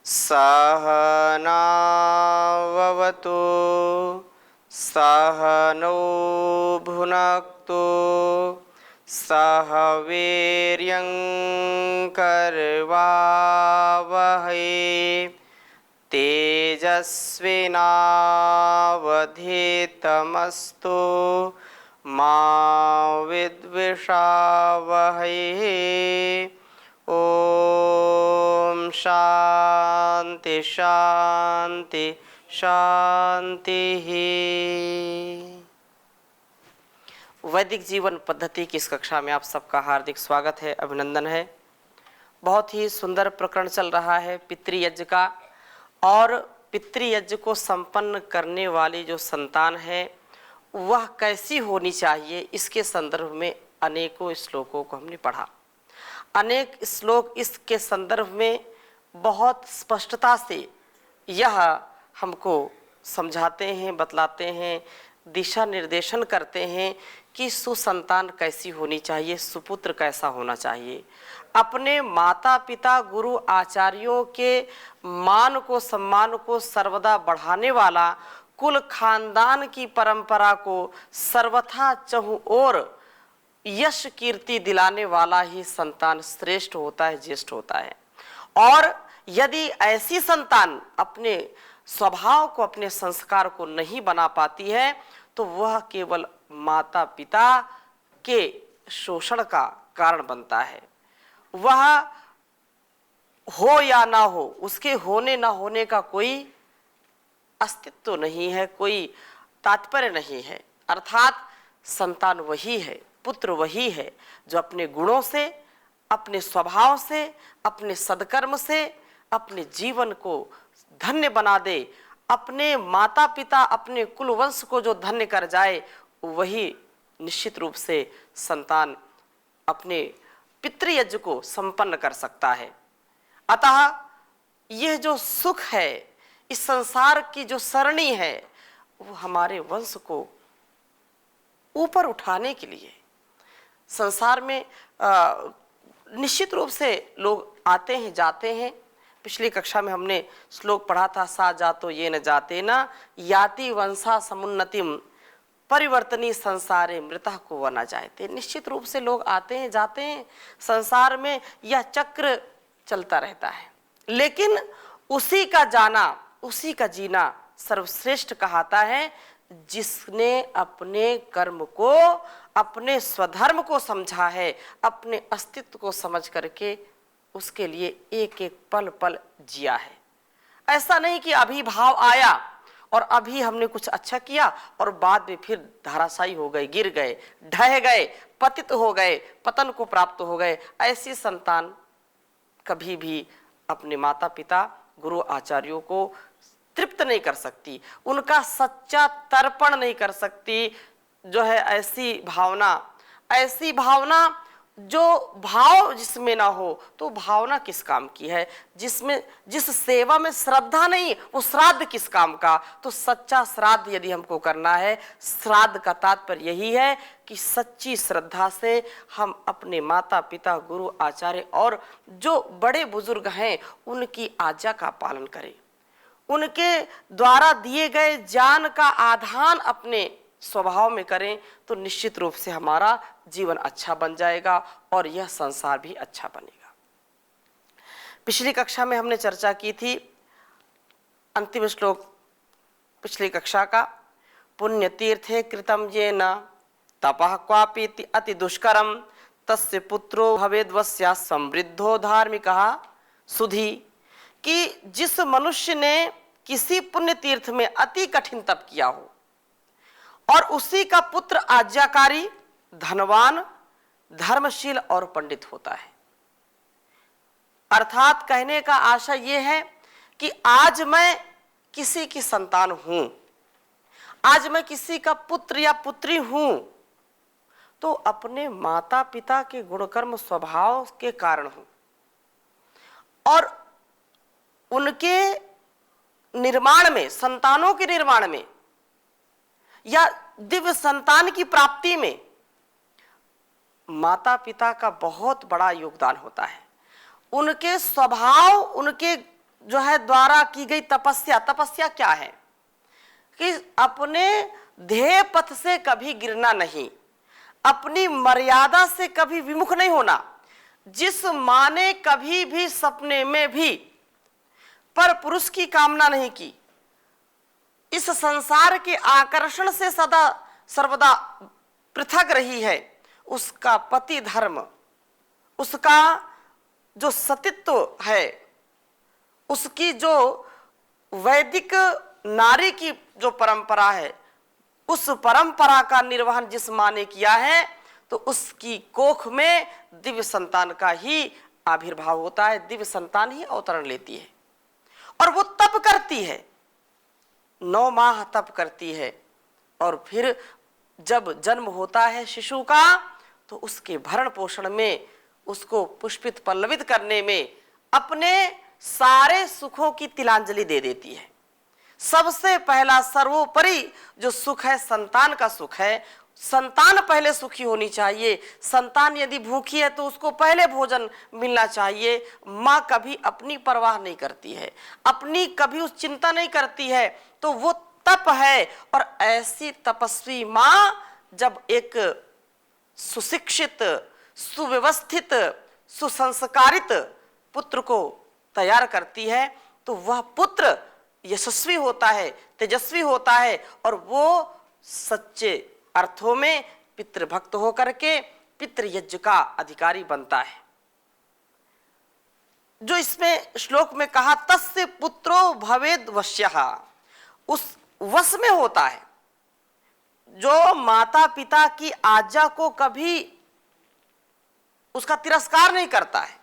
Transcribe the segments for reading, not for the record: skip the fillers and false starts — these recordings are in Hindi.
सहनाववतु सहनौ भुनक्तु सह वीर्यं करवावहै तेजस्विनावधीतमस्तु मा विद्विषावहै। ओम शांति शांति शांति। वैदिक जीवन पद्धति की इस कक्षा में आप सबका हार्दिक स्वागत है, अभिनंदन है। बहुत ही सुंदर प्रकरण चल रहा है पितृयज्ञ का, और पितृयज्ञ को संपन्न करने वाली जो संतान है वह कैसी होनी चाहिए, इसके संदर्भ में अनेकों श्लोकों को हमने पढ़ा। अनेक श्लोक इसके संदर्भ में बहुत स्पष्टता से यह हमको समझाते हैं, बतलाते हैं, दिशा निर्देशन करते हैं कि सुसंतान कैसी होनी चाहिए, सुपुत्र कैसा होना चाहिए। अपने माता पिता गुरु आचार्यों के मान को, सम्मान को सर्वदा बढ़ाने वाला, कुल खानदान की परंपरा को सर्वथा चहुं ओर यश कीर्ति दिलाने वाला ही संतान श्रेष्ठ होता है, ज्येष्ठ होता है। और यदि ऐसी संतान अपने स्वभाव को, अपने संस्कार को नहीं बना पाती है तो वह केवल माता पिता के शोषण का कारण बनता है। वह हो या ना हो, उसके होने ना होने का कोई अस्तित्व नहीं है, कोई तात्पर्य नहीं है। अर्थात संतान वही है, पुत्र वही है जो अपने गुणों से, अपने स्वभाव से, अपने सद्कर्म से अपने जीवन को धन्य बना दे। अपने माता पिता, अपने कुल वंश को जो धन्य कर जाए, वही निश्चित रूप से संतान अपने पितृयज्ञ को संपन्न कर सकता है। अतः यह जो सुख है, इस संसार की जो सरणी है, वो हमारे वंश को ऊपर उठाने के लिए संसार में निश्चित रूप से लोग आते हैं, जाते हैं। पिछली कक्षा में हमने श्लोक पढ़ा था, सा जातो ये न जाते न याति वंशा समुन्नतिम परिवर्तनी संसारे मृता को व न जायते। निश्चित रूप से लोग आते हैं, जाते हैं, संसार में यह चक्र चलता रहता है, लेकिन उसी का जाना, उसी का जीना सर्वश्रेष्ठ कहाता है जिसने अपने कर्म को, अपने स्वधर्म को समझा है, अपने अस्तित्व को समझ करके उसके लिए एक एक पल पल जिया है। ऐसा नहीं कि अभी भाव आया और अभी हमने कुछ अच्छा किया और बाद में फिर धाराशायी हो गए, गिर गए, ढह गए, पतित हो गए, पतन को प्राप्त हो गए। ऐसी संतान कभी भी अपने माता पिता गुरु आचार्यों को तृप्त नहीं कर सकती, उनका सच्चा तर्पण नहीं कर सकती। जो है ऐसी भावना जो भाव जिसमें ना हो तो भावना किस काम की है। जिस सेवा में श्रद्धा नहीं, वो श्राद्ध किस काम का। तो सच्चा श्राद्ध यदि हमको करना है, श्राद्ध का तात्पर्य यही है कि सच्ची श्रद्धा से हम अपने माता पिता गुरु आचार्य और जो बड़े बुजुर्ग हैं उनकी आज्ञा का पालन करें, उनके द्वारा दिए गए ज्ञान का आधान अपने स्वभाव में करें, तो निश्चित रूप से हमारा जीवन अच्छा बन जाएगा और यह संसार भी अच्छा बनेगा। पिछली कक्षा में हमने चर्चा की थी अंतिम श्लोक पिछली कक्षा का, पुण्य तीर्थे कृतम येन तपः क्वापि अति दुष्करम तस्य पुत्रो भवेद्वस्या समृद्धो धार्मिकः सुधी। कि जिस मनुष्य ने किसी पुण्य तीर्थ में अति कठिन तप किया हो और उसी का पुत्र आज्ञाकारी, धनवान, धर्मशील और पंडित होता है। अर्थात कहने का आशय यह है कि आज मैं किसी की संतान हूं, आज मैं किसी का पुत्र या पुत्री हूं, तो अपने माता पिता के गुणकर्म स्वभाव के कारण हूं और उनके निर्माण में, संतानों के निर्माण में या दिव्य संतान की प्राप्ति में माता पिता का बहुत बड़ा योगदान होता है। उनके स्वभाव, उनके जो है द्वारा की गई तपस्या, तपस्या क्या है कि अपने ध्येय पथ से कभी गिरना नहीं, अपनी मर्यादा से कभी विमुख नहीं होना। जिस माँ ने कभी भी सपने में भी पर पुरुष की कामना नहीं की, इस संसार के आकर्षण से सदा सर्वदा पृथक रही है, उसका पति धर्म, उसका जो सतीत्व है, उसकी जो वैदिक नारी की जो परंपरा है, उस परंपरा का निर्वहन जिस माँ ने किया है, तो उसकी कोख में दिव्य संतान का ही आविर्भाव होता है, दिव्य संतान ही अवतरण लेती है। और वो तप करती है, 9 माह तप करती है, और फिर जब जन्म होता है शिशु का, तो उसके भरण पोषण में, उसको पुष्पित पल्लवित करने में अपने सारे सुखों की तिलांजलि दे देती है। सबसे पहला सर्वोपरि जो सुख है संतान का सुख है। संतान पहले सुखी होनी चाहिए। संतान यदि भूखी है तो उसको पहले भोजन मिलना चाहिए। माँ कभी अपनी परवाह नहीं करती है, अपनी कभी उस चिंता नहीं करती है, तो वो तप है। और ऐसी तपस्वी माँ जब एक सुशिक्षित, सुव्यवस्थित, सुसंस्कारित पुत्र को तैयार करती है, तो वह पुत्र यशस्वी होता है, तेजस्वी होता है, और वो सच्चे अर्थों में पितृभक्त होकर के पितृयज्ञ का अधिकारी बनता है। जो इसमें श्लोक में कहा तस्य पुत्रो भवेद वश्यः, उस वश में होता है जो माता पिता की आज्ञा को कभी उसका तिरस्कार नहीं करता है,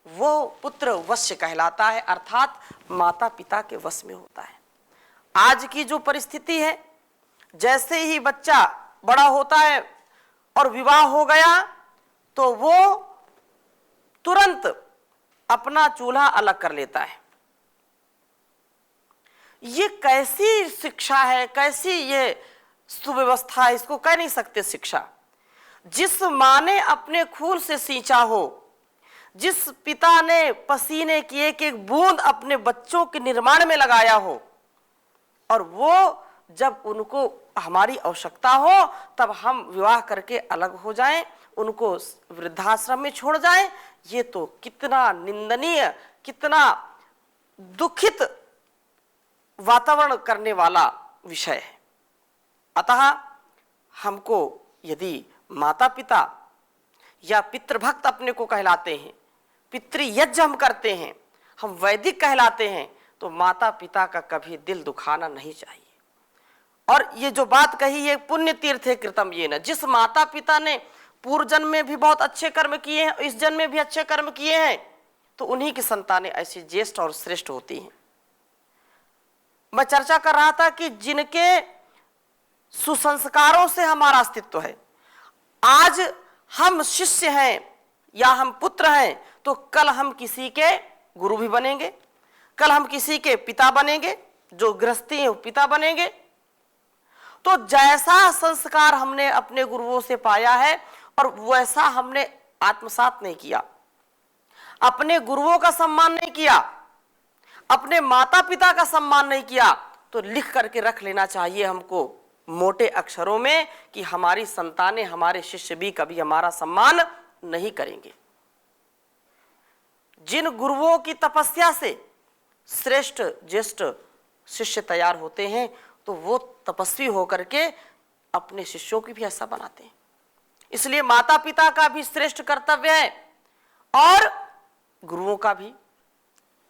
वो पुत्र वश्य कहलाता है, अर्थात माता पिता के वश में होता है। आज की जो परिस्थिति है, जैसे ही बच्चा बड़ा होता है और विवाह हो गया, तो वो तुरंत अपना चूल्हा अलग कर लेता है। ये कैसी शिक्षा है, कैसी ये सुव्यवस्था है, इसको कह नहीं सकते शिक्षा। जिस माँ ने अपने खून से सींचा हो, जिस पिता ने पसीने की एक एक बूंद अपने बच्चों के निर्माण में लगाया हो, और वो जब उनको हमारी आवश्यकता हो तब हम विवाह करके अलग हो जाएं, उनको वृद्धाश्रम में छोड़ जाएं, ये तो कितना निंदनीय, कितना दुखित वातावरण करने वाला विषय है। अतः हमको यदि माता पिता या पितृभक्त अपने को कहलाते हैं, पितृयज्ञ हम करते हैं, हम वैदिक कहलाते हैं, तो माता पिता का कभी दिल दुखाना नहीं चाहिए। और ये जो बात कही है, पुण्य तीर्थे कृतम येन, जिस माता पिता ने पूर्व जन्म में भी बहुत अच्छे कर्म किए हैं, इस जन्म में भी अच्छे कर्म किए हैं, तो उन्हीं की संतानें ऐसी ज्येष्ठ और श्रेष्ठ होती हैं। मैं चर्चा कर रहा था कि जिनके सुसंस्कारों से हमारा अस्तित्व है, आज हम शिष्य हैं या हम पुत्र हैं, तो कल हम किसी के गुरु भी बनेंगे, कल हम किसी के पिता बनेंगे, जो गृहस्थी है वो पिता बनेंगे। तो जैसा संस्कार हमने अपने गुरुओं से पाया है और वैसा हमने आत्मसात नहीं किया, अपने गुरुओं का सम्मान नहीं किया, अपने माता पिता का सम्मान नहीं किया, तो लिख करके रख लेना चाहिए हमको मोटे अक्षरों में कि हमारी संतानें, हमारे शिष्य भी कभी हमारा सम्मान नहीं करेंगे। जिन गुरुओं की तपस्या से श्रेष्ठ ज्येष्ठ शिष्य तैयार होते हैं, तो वो तपस्वी होकर के अपने शिष्यों की भी ऐसा बनाते हैं। इसलिए माता पिता का भी श्रेष्ठ कर्तव्य है, और गुरुओं का भी,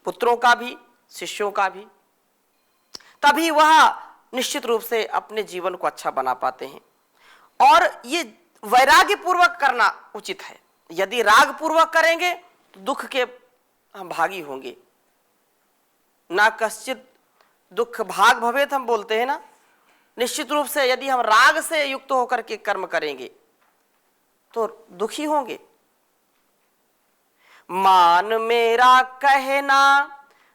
पुत्रों का भी, शिष्यों का भी। तभी वह निश्चित रूप से अपने जीवन को अच्छा बना पाते हैं। और ये वैराग्य पूर्वक करना उचित है। यदि राग पूर्वक करेंगे तो दुख के हम भागी होंगे। ना कश्चित दुख भाग भवेत हम बोलते हैं ना। निश्चित रूप से यदि हम राग से युक्त होकर के कर्म करेंगे तो दुखी होंगे। मान मेरा कहना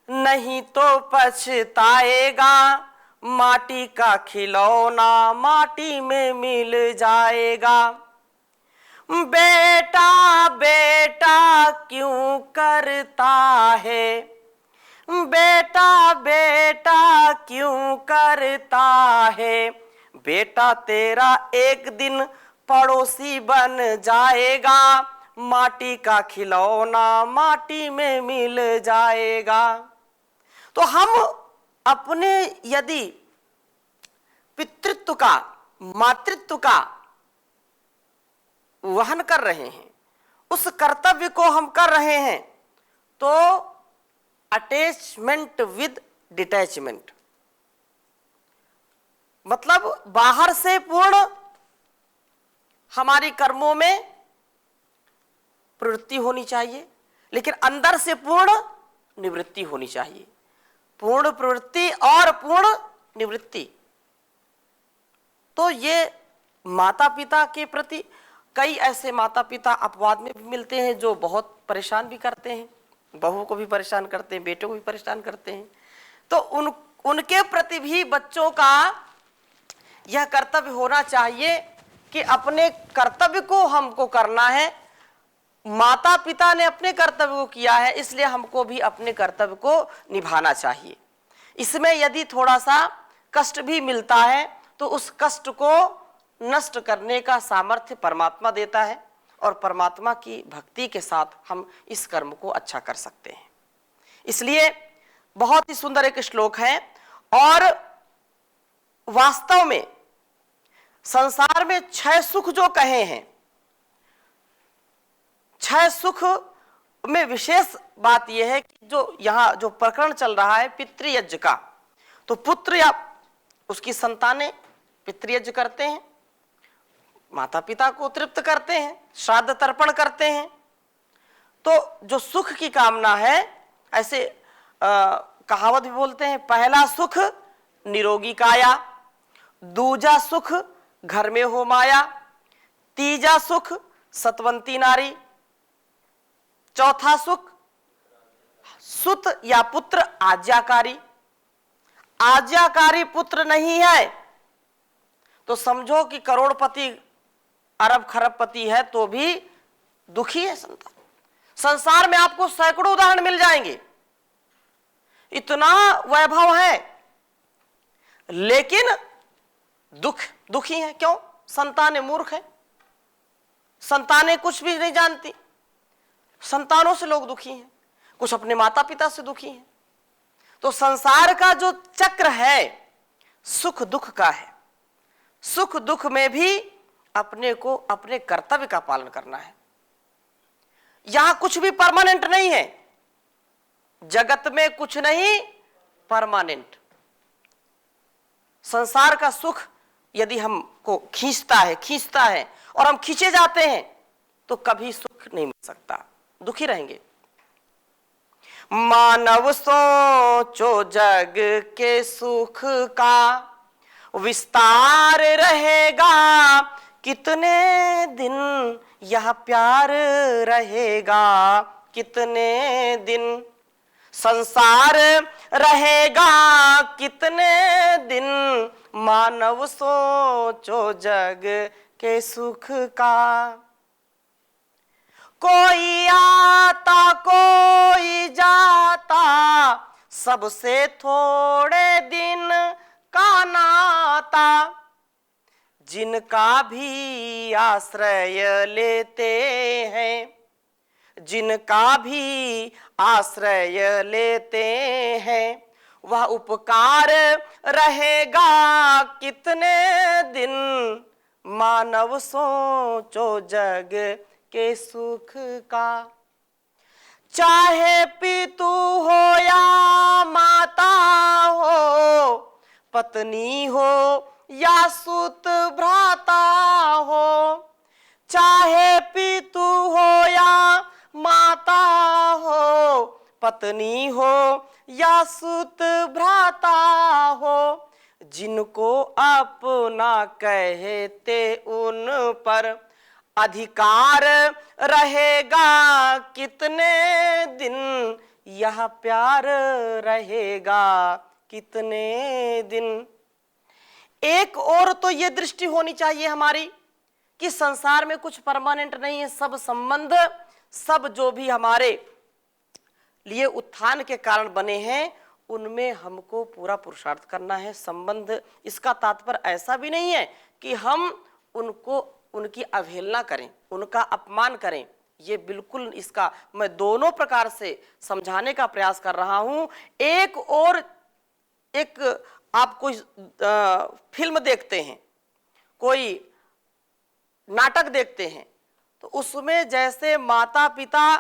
नहीं तो पछताएगा, माटी का खिलौना माटी में मिल जाएगा। बेटा बेटा क्यों करता है, बेटा बेटा क्यों करता है, बेटा तेरा एक दिन पड़ोसी बन जाएगा, माटी का खिलौना माटी में मिल जाएगा। तो हम अपने यदि पितृत्व का, मातृत्व का वहन कर रहे हैं, उस कर्तव्य को हम कर रहे हैं, तो अटैचमेंट विद डिटैचमेंट, मतलब बाहर से पूर्ण हमारी कर्मों में प्रवृत्ति होनी चाहिए, लेकिन अंदर से पूर्ण निवृत्ति होनी चाहिए। पूर्ण प्रवृत्ति और पूर्ण निवृत्ति। तो ये माता पिता के प्रति, कई ऐसे माता पिता अपवाद में भी मिलते हैं जो बहुत परेशान भी करते हैं, बहू को भी परेशान करते हैं, बेटों को भी परेशान करते हैं। तो उनके प्रति भी बच्चों का यह कर्तव्य होना चाहिए कि अपने कर्तव्य को हमको करना है। माता पिता ने अपने कर्तव्य को किया है, इसलिए हमको भी अपने कर्तव्य को निभाना चाहिए। इसमें यदि थोड़ा सा कष्ट भी मिलता है तो उस कष्ट को नष्ट करने का सामर्थ्य परमात्मा देता है, और परमात्मा की भक्ति के साथ हम इस कर्म को अच्छा कर सकते हैं। इसलिए बहुत ही सुंदर एक श्लोक है। और वास्तव में संसार में 6 सुख जो कहे हैं, 6 सुख में विशेष बात यह है कि जो यहाँ जो प्रकरण चल रहा है पितृयज्ञ का, तो पुत्र या उसकी संतानें पितृयज्ञ करते हैं, माता पिता को तृप्त करते हैं, श्राद्ध तर्पण करते हैं। तो जो सुख की कामना है, ऐसे कहावत भी बोलते हैं, पहला सुख निरोगी काया, दूजा सुख घर में हो माया, तीजा सुख सतवंती नारी, चौथा सुख सुत या पुत्र आज्ञाकारी। आज्ञाकारी पुत्र नहीं है तो समझो कि करोड़पति अरब खरबपति है तो भी दुखी है संतान। संसार में आपको सैकड़ों उदाहरण मिल जाएंगे, इतना वैभव है, लेकिन दुखी है। क्यों? संतानें मूर्ख है, संतानें कुछ भी नहीं जानती, संतानों से लोग दुखी हैं, कुछ अपने माता पिता से दुखी हैं। तो संसार का जो चक्र है सुख दुख का है। सुख दुख में भी अपने को अपने कर्तव्य का पालन करना है। यहां कुछ भी परमानेंट नहीं है, जगत में कुछ नहीं परमानेंट। संसार का सुख यदि हमको खींचता है और हम खींचे जाते हैं तो कभी सुख नहीं मिल सकता, दुखी रहेंगे। मानव सोचो जग के सुख का विस्तार रहेगा, कितने दिन यह प्यार रहेगा, कितने दिन संसार रहेगा, कितने दिन मानव सोचो जग के सुख का। कोई आता कोई जाता, सबसे थोड़े दिन का नाता, जिनका भी आश्रय लेते हैं, जिनका भी आश्रय लेते हैं, वह उपकार रहेगा, कितने दिन मानव सोचो जग के सुख का। चाहे पितु हो या माता हो, पत्नी हो या सुत भ्राता हो, चाहे पितु हो या माता हो, पत्नी हो या सुत भ्राता हो, जिनको अपना कहते उन पर अधिकार रहेगा, कितने दिन यह प्यार रहेगा, कितने दिन। एक और तो ये दृष्टि होनी चाहिए हमारी कि संसार में कुछ परमानेंट नहीं है। सब संबंध, सब जो भी हमारे लिए उत्थान के कारण बने हैं, उनमें हमको पूरा पुरुषार्थ करना है। संबंध, इसका तात्पर्य ऐसा भी नहीं है कि हम उनको, उनकी अवहेलना करें, उनका अपमान करें। ये बिल्कुल, इसका मैं दोनों प्रकार से समझाने का प्रयास कर रहा हूं। एक और, एक आप कोई फिल्म देखते हैं, कोई नाटक देखते हैं, तो उसमें जैसे माता पिता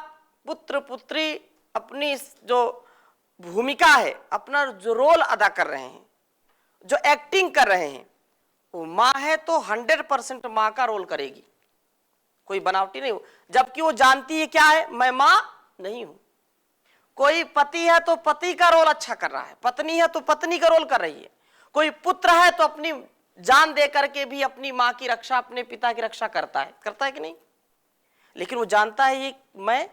पुत्र पुत्री अपनी जो भूमिका है, अपना जो रोल अदा कर रहे हैं, जो एक्टिंग कर रहे हैं, वो माँ है तो 100% माँ का रोल करेगी, कोई बनावटी नहीं हो, जबकि वो जानती है क्या है, मैं माँ नहीं हूं। कोई पति है तो पति का रोल अच्छा कर रहा है, पत्नी है तो पत्नी का रोल कर रही है, कोई पुत्र है तो अपनी जान दे करके भी अपनी माँ की रक्षा, अपने पिता की रक्षा करता है कि नहीं? लेकिन वो जानता है ये मैं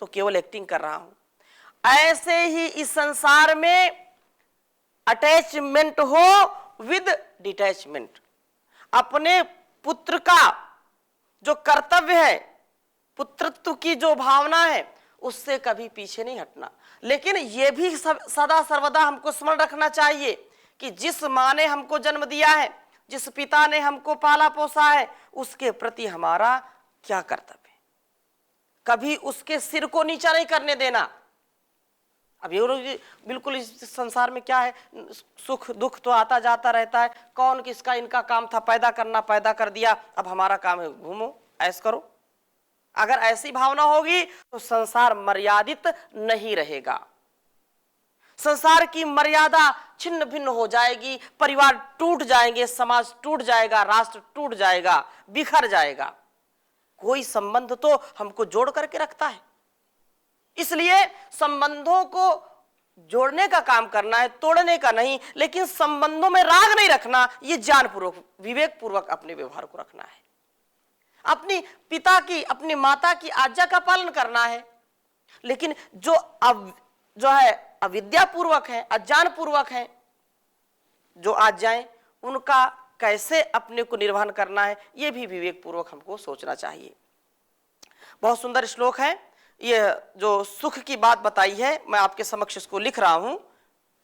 तो केवल एक्टिंग कर रहा हूं। ऐसे ही इस संसार में अटैचमेंट हो विद डिटैचमेंट। अपने पुत्र का जो कर्तव्य है, पुत्रत्व की जो भावना है, उससे कभी पीछे नहीं हटना। लेकिन यह भी सदा सर्वदा हमको स्मरण रखना चाहिए कि जिस माँ ने हमको जन्म दिया है, जिस पिता ने हमको पाला पोसा है, उसके प्रति हमारा क्या कर्तव्य है। कभी उसके सिर को नीचा नहीं करने देना। अब ये बिल्कुल इस संसार में क्या है, सुख दुख तो आता जाता रहता है। कौन किसका, इनका काम था पैदा करना, पैदा कर दिया, अब हमारा काम है घूमो ऐश करो। अगर ऐसी भावना होगी तो संसार मर्यादित नहीं रहेगा, संसार की मर्यादा छिन्न भिन्न हो जाएगी, परिवार टूट जाएंगे, समाज टूट जाएगा, राष्ट्र टूट जाएगा, बिखर जाएगा। कोई संबंध तो हमको जोड़ करके रखता है, इसलिए संबंधों को जोड़ने का काम करना है, तोड़ने का नहीं। लेकिन संबंधों में राग नहीं रखना, ये ज्ञानपूर्वक विवेक पूर्वक अपने व्यवहार को रखना है। अपनी पिता की, अपनी माता की आज्ञा का पालन करना है। लेकिन जो है अविद्या पूर्वक है, अज्ञान पूर्वक है, जो आज्ञाएं, उनका कैसे अपने को निर्वहन करना है, यह भी विवेक पूर्वक हमको सोचना चाहिए। बहुत सुंदर श्लोक है ये, जो सुख की बात बताई है, मैं आपके समक्ष इसको लिख रहा हूं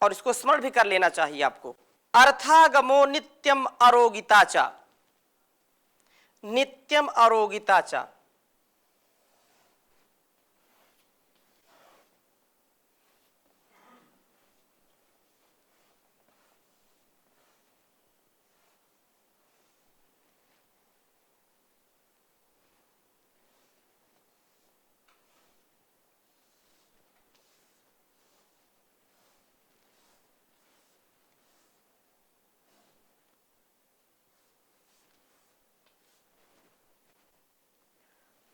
और इसको स्मरण भी कर लेना चाहिए आपको। अर्थागमो नित्यम आरोगिताचा, नित्यम आरोगिताचा।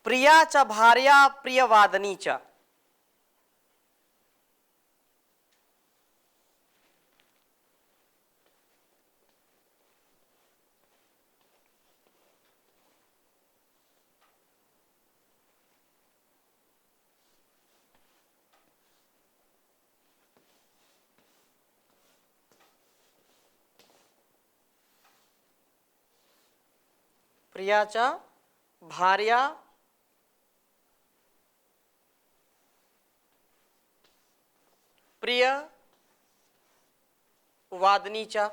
प्रिया च भार्या प्रियवादनी च। प्रिया च भार्या प्रिय वादनी च।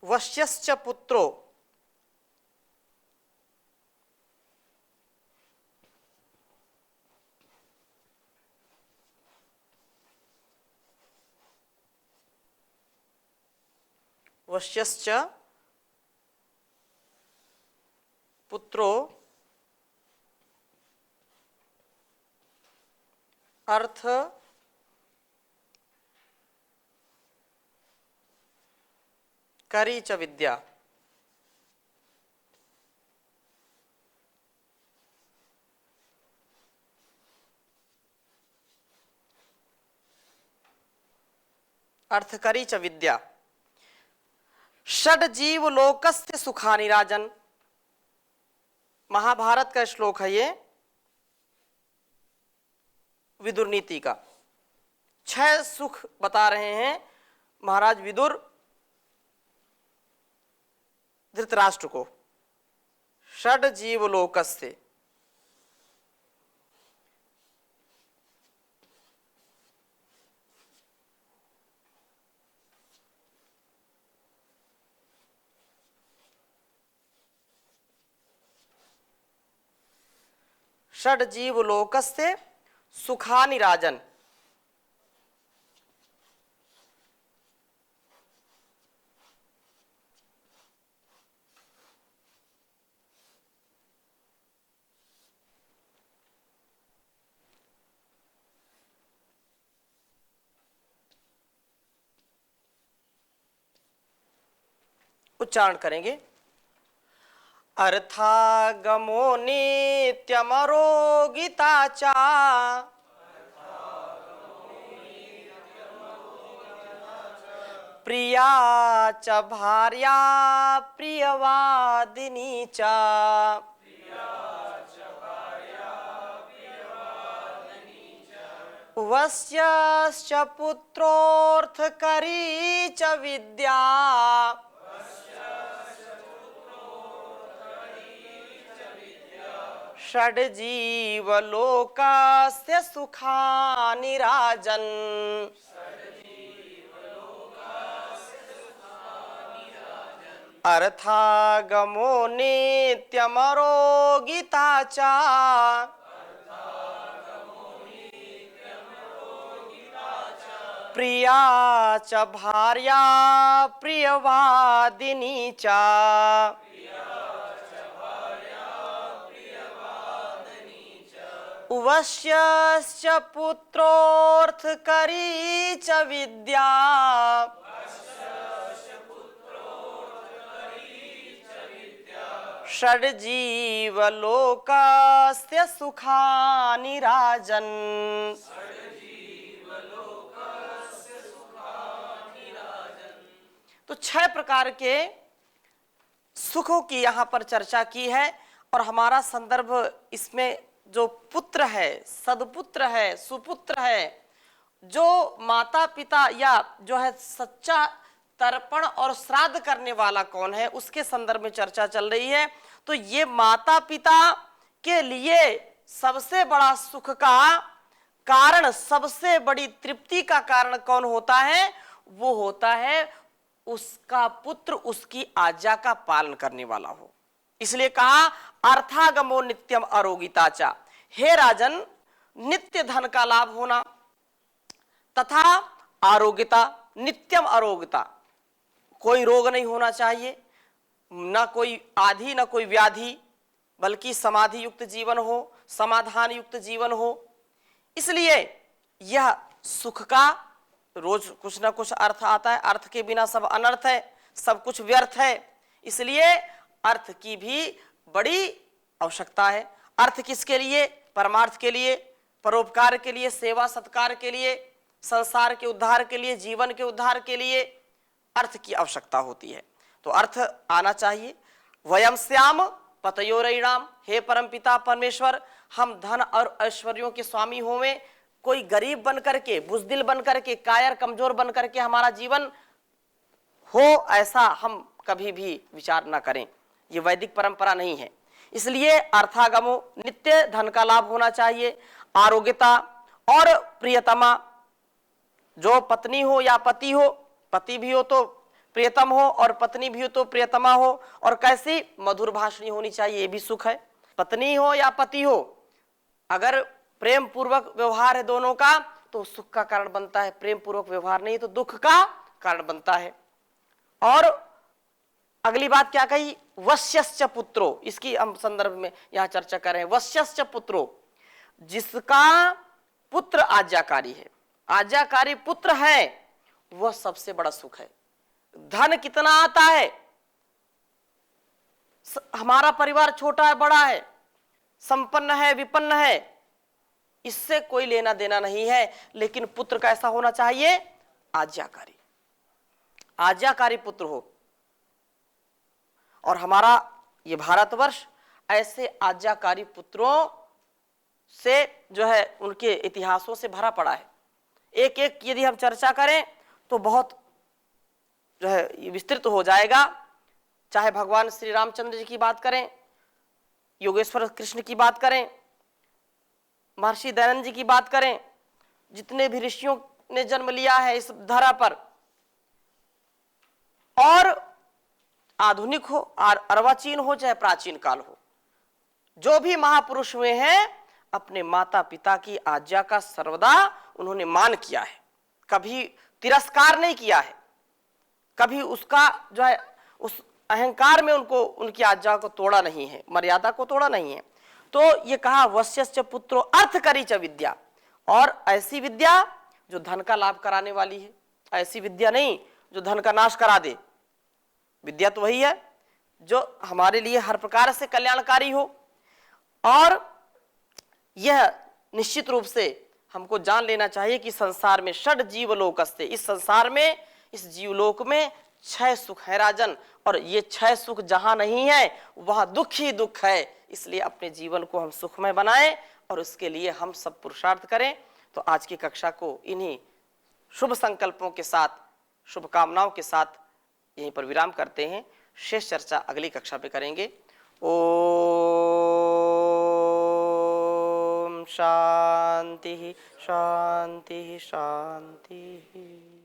वश्यश्च पुत्रो वश्यश्च पुत्रो अर्थ करी च विद्या। अर्थकरी च विद्या। षड जीव लोकस्य सुखानि राजन, महाभारत का श्लोक है ये। विदुर नीति का 6 सुख बता रहे हैं महाराज विदुर धृतराष्ट्र को। षड जीवलोकस्य, षड जीवलोकस्य सुखानि राजन्। उच्चारण करेंगे। अर्थागमो नित्यमरो गीता चा, प्रिया च भार्या प्रियवादिनी च, वस्यश्च पुत्रोऽर्थकरी च विद्या, षड जीवलोकस्य सुखानि राजन्। अर्थागमो नित्यमरो गीता चा, प्रिया च भार्या प्रियवादिनी च, वश्यश्च पुत्रोऽर्थकरी च विद्या, षड जीवलोकस्य सुखानि राजन्। तो 6 प्रकार के सुखों की यहाँ पर चर्चा की है और हमारा संदर्भ इसमें जो पुत्र है, सदपुत्र है, सुपुत्र है, जो माता पिता या जो है सच्चा तर्पण और श्राद्ध करने वाला कौन है, उसके संदर्भ में चर्चा चल रही है। तो ये माता पिता के लिए सबसे बड़ा सुख का कारण, सबसे बड़ी तृप्ति का कारण कौन होता है? वो होता है उसका पुत्र उसकी आज्ञा का पालन करने वाला हो। इसलिए कहा अर्थागमो नित्यम आरोगिताचा, हे राजन नित्य धन का लाभ होना तथा आरोग्यता, नित्यम आरोग्यता, कोई रोग नहीं होना चाहिए, ना कोई आधि ना कोई व्याधि, बल्कि समाधि युक्त जीवन हो, समाधान युक्त जीवन हो। इसलिए यह सुख का रोज कुछ ना कुछ अर्थ आता है, अर्थ के बिना सब अनर्थ है, सब कुछ व्यर्थ है। इसलिए अर्थ की भी बड़ी आवश्यकता है। अर्थ किसके लिए? परमार्थ के लिए, परोपकार के लिए, सेवा सत्कार के लिए, संसार के उद्धार के लिए, जीवन के उद्धार के लिए अर्थ की आवश्यकता होती है। तो अर्थ आना चाहिए। वयम श्याम पतयोरयिणाम, हे परमपिता परमेश्वर, हम धन और ऐश्वर्यों के स्वामी होवें, कोई गरीब बन करके, बुजदिल बन करके, कायर कमजोर बन करके हमारा जीवन हो, ऐसा हम कभी भी विचार न करें। ये वैदिक परंपरा नहीं है। इसलिए अर्थागमो, नित्य धन का लाभ होना चाहिए, आरोग्यता और प्रियतमा, जो पत्नी हो या पति हो, पति भी हो तो प्रियतम हो और पत्नी भी हो तो प्रियतमा हो। और कैसी? मधुर भाषणी होनी चाहिए, ये भी सुख है। पत्नी हो या पति हो, अगर प्रेम पूर्वक व्यवहार है दोनों का तो सुख का कारण बनता है, प्रेम पूर्वक व्यवहार नहीं तो दुख का कारण बनता है। और अगली बात क्या कही? वश्यश्च पुत्रो, इसकी हम संदर्भ में यहां चर्चा कर रहे हैं। वश्यश्च पुत्रो, जिसका पुत्र आज्ञाकारी है, आज्ञाकारी पुत्र है, वह सबसे बड़ा सुख है। धन कितना आता है, हमारा परिवार छोटा है बड़ा है, संपन्न है विपन्न है, इससे कोई लेना देना नहीं है। लेकिन पुत्र कैसा होना चाहिए? आज्ञाकारी, आज्ञाकारी पुत्र हो। और हमारा ये भारतवर्ष ऐसे आज्ञाकारी पुत्रों से जो है उनके इतिहासों से भरा पड़ा है। एक एक यदि हम चर्चा करें तो बहुत जो है ये विस्तृत हो जाएगा। चाहे भगवान श्री रामचंद्र जी की बात करें, योगेश्वर कृष्ण की बात करें, महर्षि दयानंद जी की बात करें, जितने भी ऋषियों ने जन्म लिया है इस धरा पर, और आधुनिक हो और अर्वाचीन हो चाहे प्राचीन काल हो, जो भी महापुरुष हुए हैं अपने माता पिता की आज्ञा का सर्वदा उन्होंने मान किया है, कभी तिरस्कार नहीं किया है, कभी उसका जो है उस अहंकार में उनको उनकी आज्ञा को तोड़ा नहीं है, मर्यादा को तोड़ा नहीं है। तो ये कहा वश्यस्य पुत्रो अर्थ करी च विद्या, और ऐसी विद्या जो धन का लाभ कराने वाली है, ऐसी विद्या नहीं जो धन का नाश करा दे। विद्या तो वही है जो हमारे लिए हर प्रकार से कल्याणकारी हो। और यह निश्चित रूप से हमको जान लेना चाहिए कि संसार में षड जीवलोकस्ते, इस संसार में, इस जीवलोक में 6 सुख है राजन, और ये 6 सुख जहां नहीं है वहां दुख ही दुख है। इसलिए अपने जीवन को हम सुखमय बनाएं और उसके लिए हम सब पुरुषार्थ करें। तो आज की कक्षा को इन्हीं शुभ संकल्पों के साथ, शुभकामनाओं के साथ यहीं पर विराम करते हैं। शेष चर्चा अगली कक्षा पे करेंगे। ओम शांति शांति शांति।